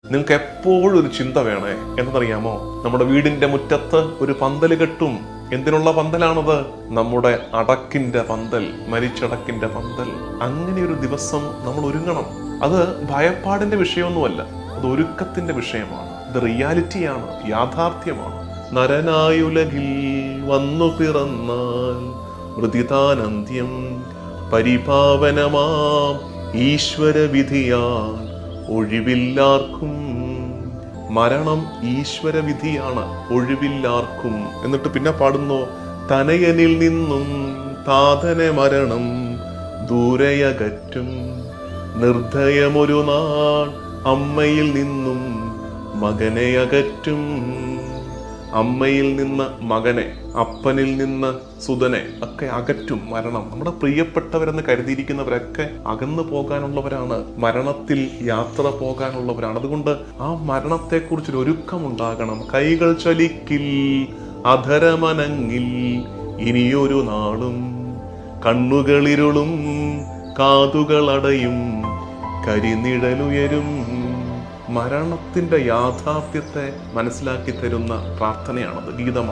നിങ്ങൾക്ക് എപ്പോഴും ഒരു ചിന്ത വേണേ, എന്തെന്നറിയാമോ? നമ്മുടെ വീടിന്റെ മുറ്റത്ത് ഒരു പന്തൽ കെട്ടും. എന്തിനുള്ള പന്തലാണത്? നമ്മുടെ അടക്കിന്റെ പന്തൽ, മരിച്ചടക്കിന്റെ പന്തൽ. അങ്ങനെ ഒരു ദിവസം നമ്മൾ ഒരുങ്ങണം. അത് ഭയപ്പാടിന്റെ വിഷയമൊന്നുമല്ല, അത് ഒരുക്കത്തിന്റെ വിഷയമാണ്. ഇത് റിയാലിറ്റിയാണ്, യാഥാർത്ഥ്യമാണ്. നരനായുലകിൽ വന്നു പിറന്നാൽ മൃതിതാനന്ത്യം പരിപാവനമാം ഈശ്വര വിധിയാൽ ഒഴിവില്ലാർക്കും. മരണം ഈശ്വര വിധിയാണ്, ഒഴിവില്ലാർക്കും. എന്നിട്ട് പിന്നെ പാടുന്നു, തനയനിൽ നിന്നും താതനെ മരണം ദൂരയകറ്റും. നിർദ്ധയമൊരു നാൾ അമ്മയിൽ നിന്നും മകനെ അകറ്റും. അമ്മയിൽ നിന്ന് മകനെ, അപ്പനിൽ നിന്ന് സുതനെ ഒക്കെ അകറ്റും മരണം. നമ്മുടെ പ്രിയപ്പെട്ടവരെന്ന് കരുതിയിരിക്കുന്നവരൊക്കെ അകന്നു പോകാനുള്ളവരാണ്, മരണത്തിൽ യാത്ര പോകാനുള്ളവരാണ്. അതുകൊണ്ട് ആ മരണത്തെക്കുറിച്ചൊരു ഒരുക്കമുണ്ടാകണം. കൈകൾ ചലിക്കിൽ, അധരമനങ്ങിൽ, ഇനിയൊരു നാളും. കണ്ണുകളിരുളും, കാതുകളടയും, കരിനിഴലുയരും. മരണത്തിന്റെ യാഥാർത്ഥ്യത്തെ മനസ്സിലാക്കി തരുന്ന പ്രാർത്ഥനയാണത്, ഗീതമാണ്.